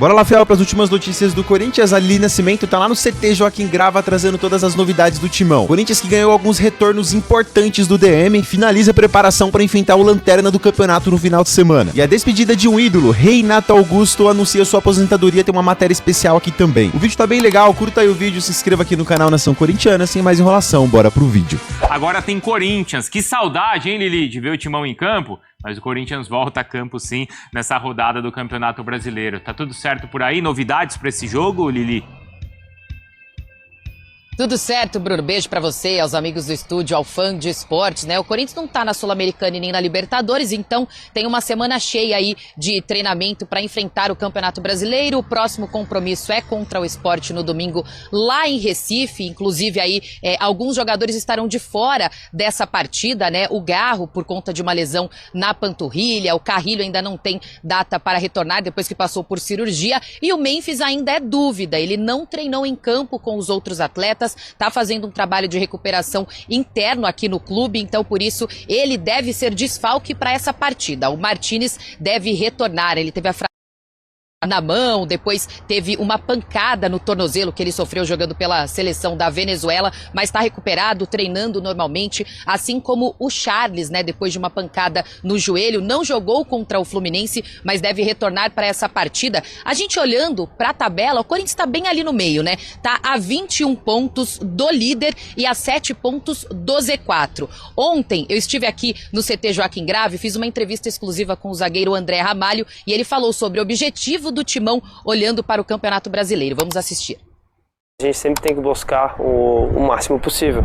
Bora lá, Fiel, para as últimas notícias do Corinthians. A Lili Nascimento tá lá no CT Joaquim Grava trazendo todas as novidades do timão. Corinthians que ganhou alguns retornos importantes do DM, finaliza a preparação para enfrentar o Lanterna do campeonato no final de semana. E a despedida de um ídolo, Renato Augusto, anuncia sua aposentadoria, tem uma matéria especial aqui também. O vídeo tá bem legal, curta aí o vídeo, se inscreva aqui no canal Nação Corintiana. Sem mais enrolação, bora pro vídeo. Agora tem Corinthians, que saudade, hein, Lili, de ver o timão em campo? Mas o Corinthians volta a campo, sim, nessa rodada do Campeonato Brasileiro. Tá tudo certo por aí? Novidades para esse jogo, Lili? Tudo certo, Bruno. Beijo pra você, aos amigos do estúdio, ao fã de esportes, né? O Corinthians não tá na Sul-Americana e nem na Libertadores, então tem uma semana cheia aí de treinamento para enfrentar o Campeonato Brasileiro. O próximo compromisso é contra o Sport no domingo lá em Recife. Inclusive aí alguns jogadores estarão de fora dessa partida, né? O Garro por conta de uma lesão na panturrilha, o Carrilho ainda não tem data para retornar depois que passou por cirurgia e o Memphis ainda é dúvida. Ele não treinou em campo com os outros atletas. Está fazendo um trabalho de recuperação interno aqui no clube, então por isso ele deve ser desfalque para essa partida. O Martínez deve retornar, ele teve a na mão, depois teve uma pancada no tornozelo que ele sofreu jogando pela seleção da Venezuela, mas está recuperado, treinando normalmente, assim como o Charles, né, depois de uma pancada no joelho, não jogou contra o Fluminense, mas deve retornar para essa partida. A gente olhando para a tabela, o Corinthians está bem ali no meio, né? Tá a 21 pontos do líder e a 7 pontos do Z4. Ontem eu estive aqui no CT Joaquim Grava, fiz uma entrevista exclusiva com o zagueiro André Ramalho e ele falou sobre o objetivo do timão olhando para o Campeonato Brasileiro. Vamos assistir. A gente sempre tem que buscar o máximo possível.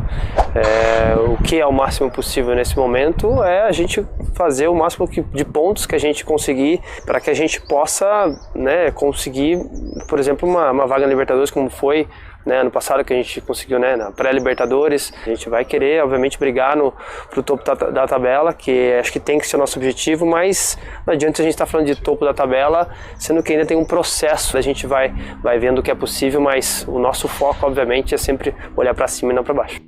O que é o máximo possível nesse momento é a gente fazer o máximo de pontos que a gente conseguir para que a gente possa, né, conseguir, por exemplo, uma vaga na Libertadores como foi, né, ano passado que a gente conseguiu, né, na pré-Libertadores. A gente vai querer, obviamente, brigar pro topo da tabela, que acho que tem que ser o nosso objetivo, mas não adianta a gente estar falando de topo da tabela, sendo que ainda tem um processo. A gente vai vendo o que é possível, mas o nosso foco, obviamente, é sempre olhar para cima e não para baixo.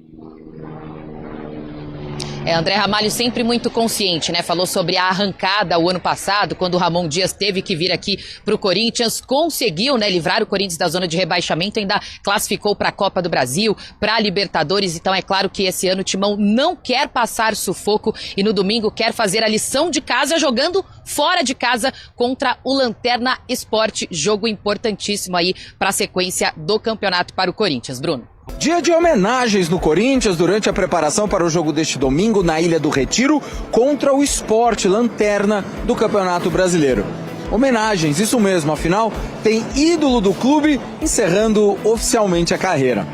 André Ramalho sempre muito consciente, né? Falou sobre a arrancada o ano passado, quando o Ramon Dias teve que vir aqui para o Corinthians, conseguiu, né, livrar o Corinthians da zona de rebaixamento, ainda classificou para a Copa do Brasil, para a Libertadores, então é claro que esse ano o Timão não quer passar sufoco e no domingo quer fazer a lição de casa jogando fora de casa contra o Lanterna Sport, jogo importantíssimo aí para a sequência do campeonato para o Corinthians. Bruno. Dia de homenagens no Corinthians durante a preparação para o jogo deste domingo na Ilha do Retiro contra o Sport, Lanterna do Campeonato Brasileiro. Homenagens, isso mesmo, afinal, tem ídolo do clube encerrando oficialmente a carreira.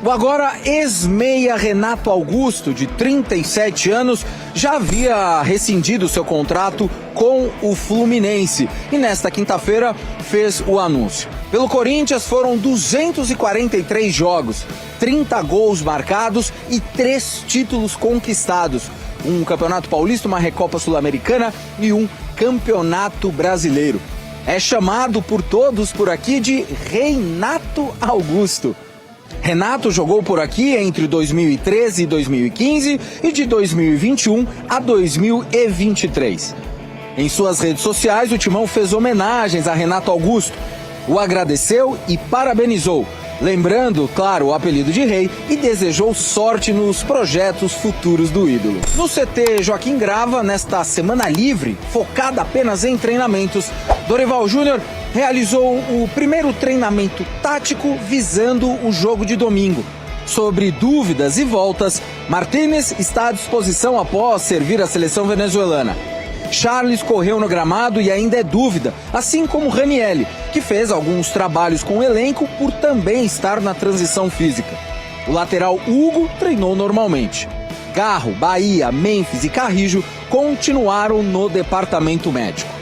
O agora ex-meia Renato Augusto, de 37 anos, já havia rescindido seu contrato com o Fluminense e nesta quinta-feira fez o anúncio. Pelo Corinthians foram 243 jogos, 30 gols marcados e 3 títulos conquistados. Um Campeonato Paulista, uma Recopa Sul-Americana e um Campeonato Brasileiro. É chamado por todos por aqui de Renato Augusto. Renato jogou por aqui entre 2013 e 2015 e de 2021 a 2023. Em suas redes sociais, o Timão fez homenagens a Renato Augusto, o agradeceu e parabenizou, lembrando, claro, o apelido de rei e desejou sorte nos projetos futuros do ídolo. No CT Joaquim Grava, nesta semana livre, focada apenas em treinamentos, Dorival Júnior realizou o primeiro treinamento tático visando o jogo de domingo. Sobre dúvidas e voltas, Martínez está à disposição após servir a seleção venezuelana. Charles correu no gramado e ainda é dúvida, assim como Ranielli, que fez alguns trabalhos com o elenco por também estar na transição física. O lateral Hugo treinou normalmente. Garro, Bahia, Memphis e Carrillo continuaram no departamento médico.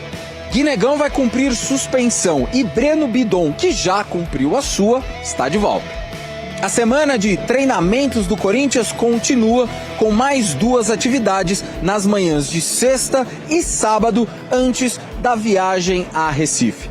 Guinegão vai cumprir suspensão e Breno Bidon, que já cumpriu a sua, está de volta. A semana de treinamentos do Corinthians continua com mais 2 atividades nas manhãs de sexta e sábado antes da viagem a Recife.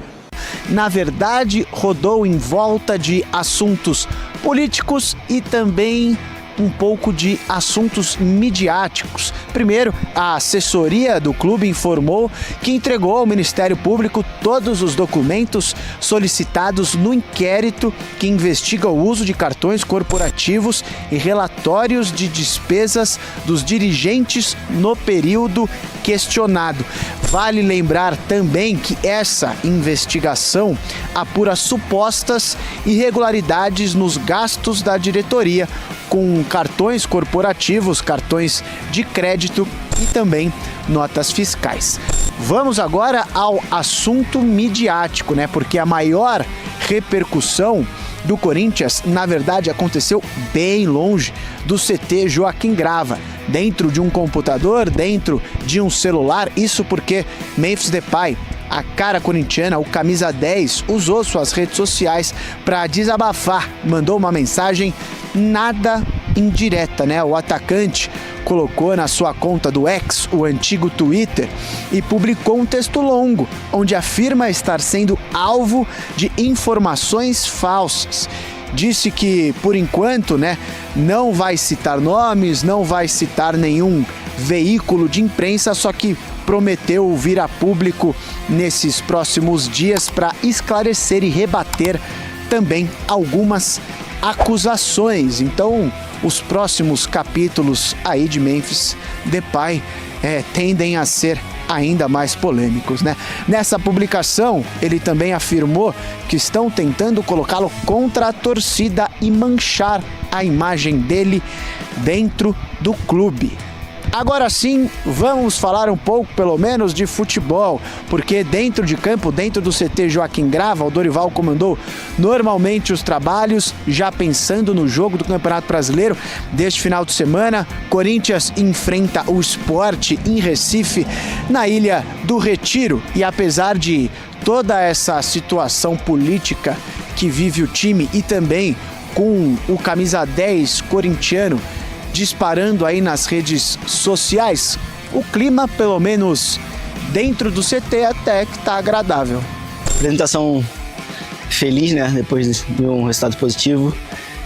Na verdade, rodou em volta de assuntos políticos e também um pouco de assuntos midiáticos. Primeiro, a assessoria do clube informou que entregou ao Ministério Público todos os documentos solicitados no inquérito que investiga o uso de cartões corporativos e relatórios de despesas dos dirigentes no período questionado. Vale lembrar também que essa investigação apura supostas irregularidades nos gastos da diretoria com cartões corporativos, cartões de crédito e também notas fiscais. Vamos agora ao assunto midiático, né? Porque a maior repercussão do Corinthians, na verdade, aconteceu bem longe do CT Joaquim Grava, dentro de um computador, dentro de um celular. Isso porque Memphis Depay, a cara corintiana, o camisa 10, usou suas redes sociais para desabafar, mandou uma mensagem nada indireta, né? O atacante colocou na sua conta do X, o antigo Twitter, e publicou um texto longo, onde afirma estar sendo alvo de informações falsas. Disse que, por enquanto, né, não vai citar nomes, não vai citar nenhum veículo de imprensa, só que prometeu vir a público nesses próximos dias para esclarecer e rebater também algumas acusações. Então, os próximos capítulos aí de Memphis Depay tendem a ser ainda mais polêmicos, né? Nessa publicação, ele também afirmou que estão tentando colocá-lo contra a torcida e manchar a imagem dele dentro do clube. Agora sim, vamos falar um pouco, pelo menos, de futebol, porque dentro de campo, dentro do CT Joaquim Grava, o Dorival comandou normalmente os trabalhos, já pensando no jogo do Campeonato Brasileiro deste final de semana. Corinthians enfrenta o Sport em Recife, na Ilha do Retiro, e apesar de toda essa situação política que vive o time e também com o camisa 10 corintiano disparando aí nas redes sociais, o clima, pelo menos dentro do CT, até que tá agradável. Apresentação feliz, né? Depois de um resultado positivo,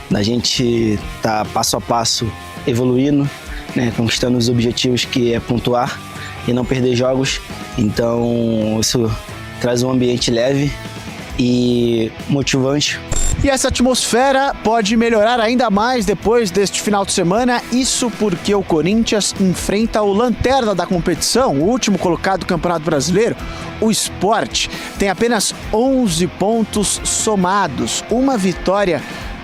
da gente tá passo a passo evoluindo, né? Conquistando os objetivos, que é pontuar e não perder jogos. Então isso traz um ambiente leve e motivante. E essa atmosfera pode melhorar ainda mais depois deste final de semana, isso porque o Corinthians enfrenta o lanterna da competição, o último colocado do Campeonato Brasileiro, o Sport. Tem apenas 11 pontos somados, uma vitória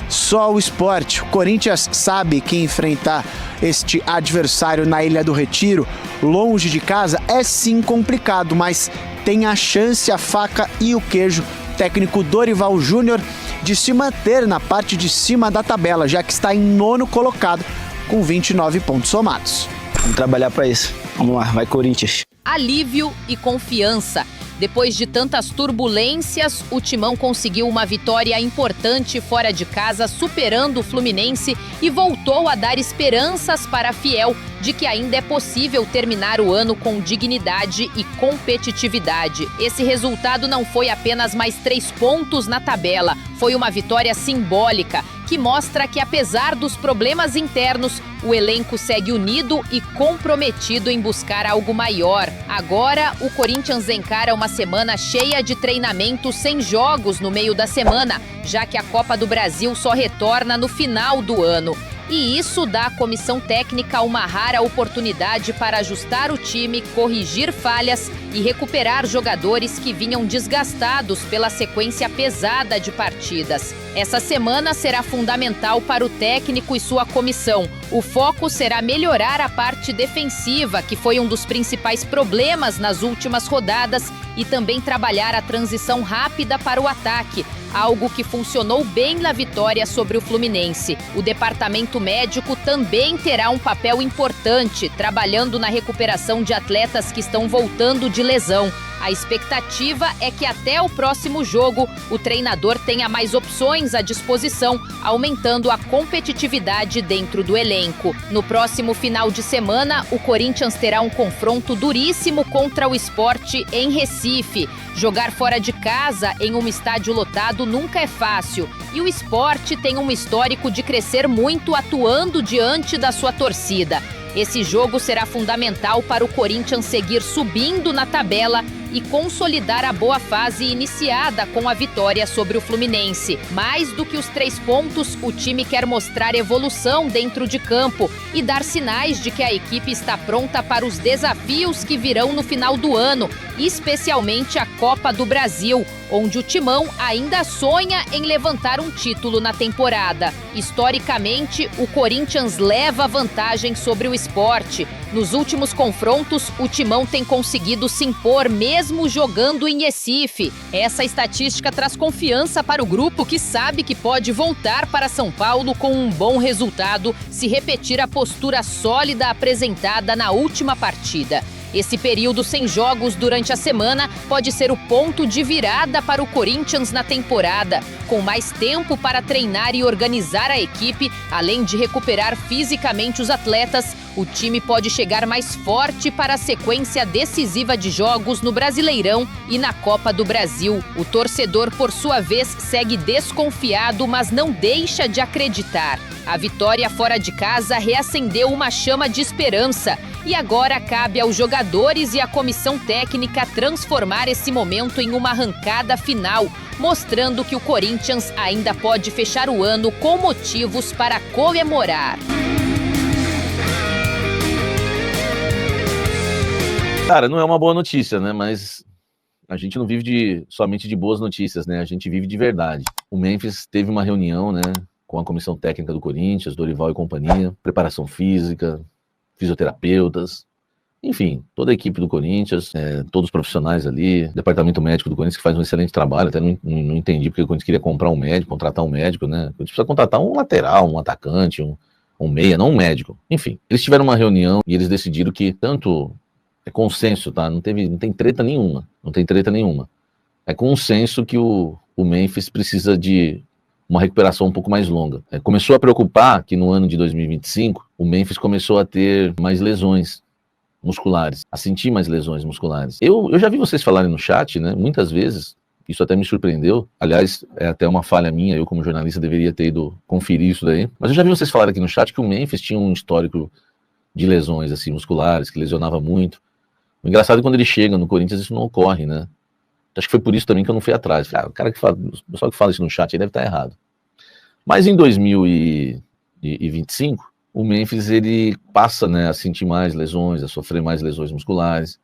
só o Sport. O Corinthians sabe que enfrentar este adversário na Ilha do Retiro, longe de casa, é sim complicado, mas tem a chance, a faca e o queijo. Técnico Dorival Júnior de se manter na parte de cima da tabela, já que está em 9º colocado com 29 pontos somados. Vamos trabalhar para isso. Vamos lá, vai Corinthians. Alívio e confiança. Depois de tantas turbulências, o Timão conseguiu uma vitória importante fora de casa, superando o Fluminense, e voltou a dar esperanças para a Fiel de que ainda é possível terminar o ano com dignidade e competitividade. Esse resultado não foi apenas mais 3 pontos na tabela, foi uma vitória simbólica que mostra que, apesar dos problemas internos, o elenco segue unido e comprometido em buscar algo maior. Agora, o Corinthians encara uma semana cheia de treinamentos sem jogos no meio da semana, já que a Copa do Brasil só retorna no final do ano. E isso dá à comissão técnica uma rara oportunidade para ajustar o time, corrigir falhas e recuperar jogadores que vinham desgastados pela sequência pesada de partidas. Essa semana será fundamental para o técnico e sua comissão. O foco será melhorar a parte defensiva, que foi um dos principais problemas nas últimas rodadas, e também trabalhar a transição rápida para o ataque, algo que funcionou bem na vitória sobre o Fluminense. O departamento médico também terá um papel importante, trabalhando na recuperação de atletas que estão voltando de lesão. A expectativa é que até o próximo jogo o treinador tenha mais opções à disposição, aumentando a competitividade dentro do elenco. No próximo final de semana, o Corinthians terá um confronto duríssimo contra o Sport em Recife. Jogar fora de casa em um estádio lotado nunca é fácil. E o Sport tem um histórico de crescer muito atuando diante da sua torcida. Esse jogo será fundamental para o Corinthians seguir subindo na tabela e consolidar a boa fase iniciada com a vitória sobre o Fluminense. Mais do que os 3 pontos, o time quer mostrar evolução dentro de campo e dar sinais de que a equipe está pronta para os desafios que virão no final do ano, especialmente a Copa do Brasil, onde o Timão ainda sonha em levantar um título na temporada. Historicamente, o Corinthians leva vantagem sobre o Sport. Nos últimos confrontos, o Timão tem conseguido se impor mesmo jogando em Recife. Essa estatística traz confiança para o grupo, que sabe que pode voltar para São Paulo com um bom resultado se repetir a postura sólida apresentada na última partida. Esse período sem jogos durante a semana pode ser o ponto de virada para o Corinthians na temporada. Com mais tempo para treinar e organizar a equipe, além de recuperar fisicamente os atletas, o time pode chegar mais forte para a sequência decisiva de jogos no Brasileirão e na Copa do Brasil. O torcedor, por sua vez, segue desconfiado, mas não deixa de acreditar. A vitória fora de casa reacendeu uma chama de esperança. E agora cabe aos jogadores e à comissão técnica transformar esse momento em uma arrancada final, mostrando que o Corinthians ainda pode fechar o ano com motivos para comemorar. Cara, não é uma boa notícia, né? Mas a gente não vive somente de boas notícias, né? A gente vive de verdade. O Memphis teve uma reunião, né, com a comissão técnica do Corinthians, Dorival e companhia, preparação física, fisioterapeutas, enfim, toda a equipe do Corinthians, todos os profissionais ali, departamento médico do Corinthians que faz um excelente trabalho. Até não entendi porque o Corinthians queria comprar um médico, contratar um médico, né? O Corinthians precisa contratar um lateral, um atacante, um meia, não um médico. Enfim, eles tiveram uma reunião e eles decidiram que tanto é consenso, tá? Não tem treta nenhuma, É consenso que o Memphis precisa de uma recuperação um pouco mais longa. Começou a preocupar que no ano de 2025, o Memphis começou a ter mais lesões musculares, a sentir mais lesões musculares. Eu já vi vocês falarem no chat, né, muitas vezes, isso até me surpreendeu. Aliás, é até uma falha minha, eu como jornalista deveria ter ido conferir isso daí. Mas eu já vi vocês falarem aqui no chat que o Memphis tinha um histórico de lesões assim, musculares, que lesionava muito. O engraçado é que quando ele chega no Corinthians isso não ocorre, né? Acho que foi por isso também que eu não fui atrás. O cara que fala, o pessoal que fala isso no chat aí deve estar errado. Mas em 2025, o Memphis ele passa, né, a sentir mais lesões, a sofrer mais lesões musculares.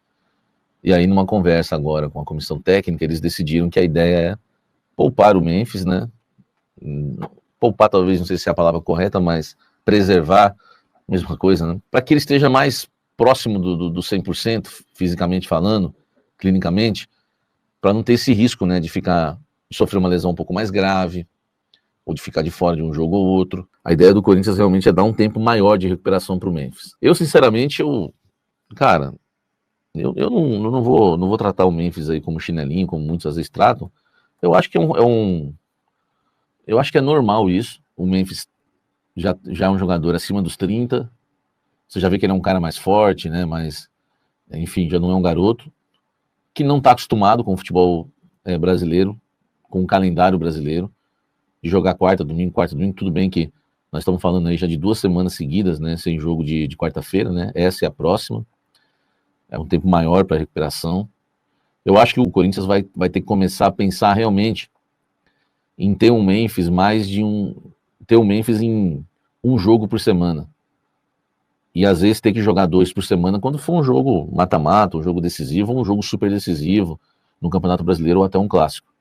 E aí, numa conversa agora com a comissão técnica, eles decidiram que a ideia é poupar o Memphis, né? Poupar talvez, não sei se é a palavra correta, mas preservar, mesma coisa, né? Para que ele esteja mais próximo do 100%, fisicamente falando, clinicamente, para não ter esse risco, né, de sofrer uma lesão um pouco mais grave, ou de ficar de fora de um jogo ou outro. A ideia do Corinthians realmente é dar um tempo maior de recuperação para o Memphis. Eu, sinceramente, eu não vou tratar o Memphis aí como chinelinho, como muitos às vezes tratam. Eu acho que eu acho que é normal isso. O Memphis já é um jogador acima dos 30. Você já vê que ele é um cara mais forte, né, mas, enfim, já não é um garoto que não está acostumado com o futebol brasileiro, com o calendário brasileiro, de jogar quarta, domingo, tudo bem que nós estamos falando aí já de 2 semanas seguidas, né, sem jogo de quarta-feira, né, essa é a próxima, é um tempo maior para recuperação. Eu acho que o Corinthians vai ter que começar a pensar realmente em ter um Memphis em um jogo por semana, e às vezes ter que jogar 2 por semana quando for um jogo mata-mata, um jogo decisivo, ou um jogo super decisivo no Campeonato Brasileiro ou até um clássico.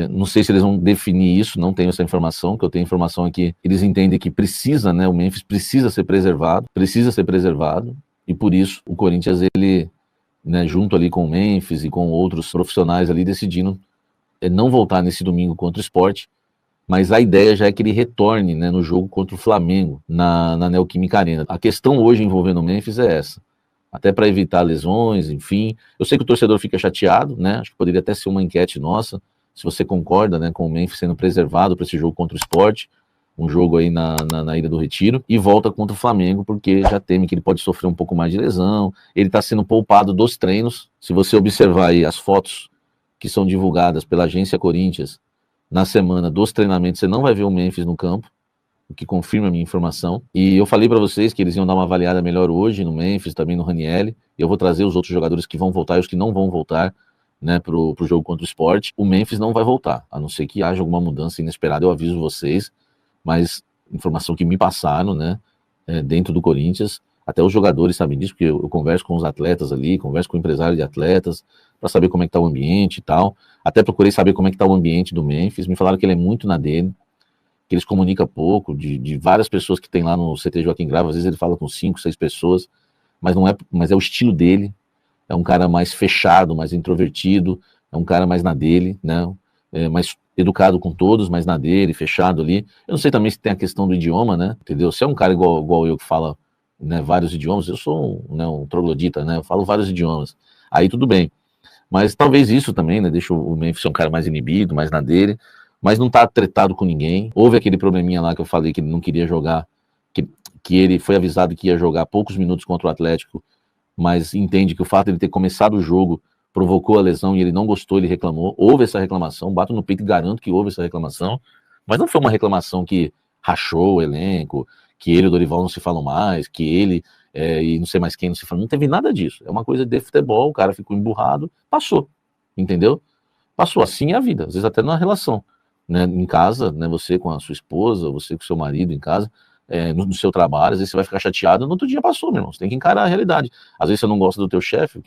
Não sei se eles vão definir isso, não tenho essa informação. Que eu tenho informação é que eles entendem que precisa, né, o Memphis precisa ser preservado, e por isso o Corinthians, ele, né, junto ali com o Memphis e com outros profissionais ali, decidindo não voltar nesse domingo contra o Sport, mas a ideia já é que ele retorne, né, no jogo contra o Flamengo, na Neoquímica Arena. A questão hoje envolvendo o Memphis é essa. até para evitar lesões, enfim. Eu sei que o torcedor fica chateado, né? Acho que poderia até ser uma enquete nossa, se você concorda, né, com o Memphis sendo preservado para esse jogo contra o Sport, um jogo aí na Ilha do Retiro, e volta contra o Flamengo, porque já teme que ele pode sofrer um pouco mais de lesão. Ele está sendo poupado dos treinos. Se você observar aí as fotos que são divulgadas pela agência Corinthians na semana dos treinamentos, você não vai ver o Memphis no campo, o que confirma a minha informação. E eu falei para vocês que eles iam dar uma avaliada melhor hoje no Memphis, também no Ranieri. Eu vou trazer os outros jogadores que vão voltar e os que não vão voltar, né, pro jogo contra o Sport. O Memphis não vai voltar, a não ser que haja alguma mudança inesperada, eu aviso vocês, mas informação que me passaram, né, dentro do Corinthians, até os jogadores sabem disso, porque eu converso com os atletas ali, converso com o empresário de atletas, para saber como é que tá o ambiente e tal, até procurei saber como é que tá o ambiente do Memphis, me falaram que ele é muito na dele, que eles comunicam pouco, de várias pessoas que tem lá no CT Joaquim Grava, às vezes ele fala com 5, 6 pessoas, mas é o estilo dele. É um cara mais fechado, mais introvertido, é um cara mais na dele, né? Mais educado com todos, mais na dele, fechado ali. Eu não sei também se tem a questão do idioma, né? Entendeu? Se é um cara igual eu que fala, né, vários idiomas, eu sou um troglodita, né? Eu falo vários idiomas. Aí tudo bem. Mas talvez isso também, né? Deixa o Memphis ser um cara mais inibido, mais na dele, mas não tá tretado com ninguém. Houve aquele probleminha lá que eu falei que ele não queria jogar, que ele foi avisado que ia jogar poucos minutos contra o Atlético, mas entende que o fato de ele ter começado o jogo provocou a lesão e ele não gostou, ele reclamou. Houve essa reclamação, bato no peito e garanto que houve essa reclamação, mas não foi uma reclamação que rachou o elenco, que ele e o Dorival não se falam mais, que ele e não sei mais quem não se falam, não teve nada disso. É uma coisa de futebol, o cara ficou emburrado, passou, entendeu? Passou, assim é a vida, às vezes até na relação, né, em casa, né, você com a sua esposa, você com o seu marido em casa, no seu trabalho, às vezes você vai ficar chateado, no outro dia passou, meu irmão, você tem que encarar a realidade. Às vezes você não gosta do teu chefe,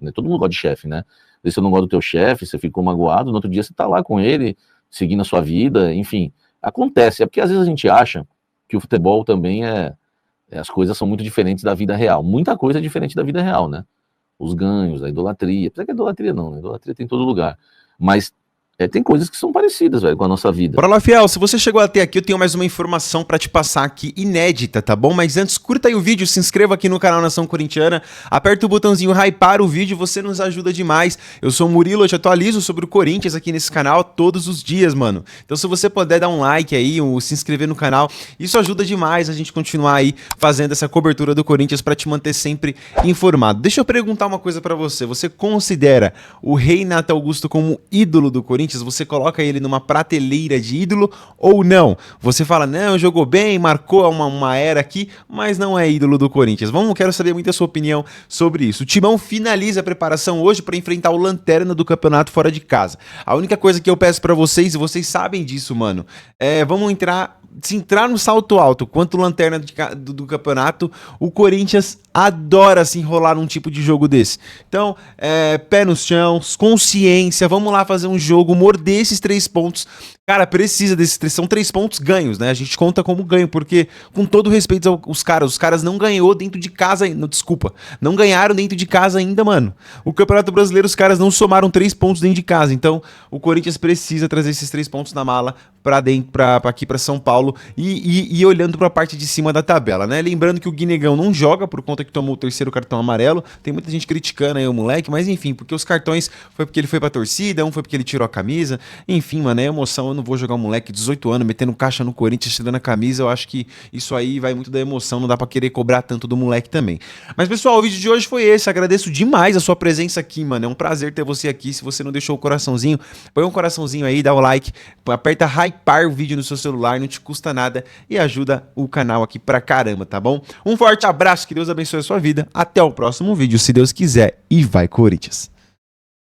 né, todo mundo gosta de chefe, né? Às vezes você não gosta do teu chefe, você ficou magoado, no outro dia você tá lá com ele, seguindo a sua vida, enfim, acontece. É porque às vezes a gente acha que o futebol também as coisas são muito diferentes da vida real. Muita coisa é diferente da vida real, né? Os ganhos, a idolatria, apesar que a idolatria não, né? A idolatria tem em todo lugar, mas tem coisas que são parecidas, velho, com a nossa vida. Bora lá, fiel, se você chegou até aqui, eu tenho mais uma informação pra te passar aqui, inédita, tá bom? Mas antes, curta aí o vídeo, se inscreva aqui no canal Nação Corintiana, aperta o botãozinho hypar o vídeo, você nos ajuda demais. Eu sou o Murilo, eu te atualizo sobre o Corinthians aqui nesse canal todos os dias, mano. Então se você puder dar um like aí, se inscrever no canal, isso ajuda demais a gente continuar aí fazendo essa cobertura do Corinthians pra te manter sempre informado. Deixa eu perguntar uma coisa pra você, você considera o Renato Augusto como ídolo do Corinthians? Você coloca ele numa prateleira de ídolo ou não? Você fala, não, jogou bem, marcou uma era aqui, mas não é ídolo do Corinthians. Quero saber muito a sua opinião sobre isso. O Timão finaliza a preparação hoje para enfrentar o Lanterna do campeonato fora de casa. A única coisa que eu peço para vocês, e vocês sabem disso, mano, vamos se entrar no salto alto quanto o Lanterna do campeonato, o Corinthians adora se enrolar num tipo de jogo desse. Então, pé nos chãos, consciência, vamos lá fazer um jogo, morder esses 3 pontos. Cara, precisa desses 3, são 3 pontos ganhos, né? A gente conta como ganho, porque, com todo respeito aos caras, os caras não ganhou dentro de casa ainda, desculpa, não ganharam dentro de casa ainda, mano. O Campeonato Brasileiro, os caras não somaram 3 pontos dentro de casa, então o Corinthians precisa trazer esses 3 pontos na mala pra dentro, aqui pra São Paulo e olhando pra parte de cima da tabela, né? Lembrando que o Guinegão não joga por conta que tomou o 3º cartão amarelo, tem muita gente criticando aí o moleque, mas enfim, porque os cartões foi porque ele foi pra torcida, um foi porque ele tirou a camisa, enfim, mano, é emoção, eu não vou jogar um moleque de 18 anos metendo caixa no Corinthians, tirando a camisa, eu acho que isso aí vai muito da emoção, não dá pra querer cobrar tanto do moleque também. Mas pessoal, o vídeo de hoje foi esse, agradeço demais a sua presença aqui, mano, é um prazer ter você aqui. Se você não deixou o coraçãozinho, põe um coraçãozinho aí, dá o like, aperta hypar o vídeo no seu celular, não te custa nada e ajuda o canal aqui pra caramba, tá bom? Um forte abraço, que Deus abençoe a sua vida, até o próximo vídeo, se Deus quiser, e vai Corinthians!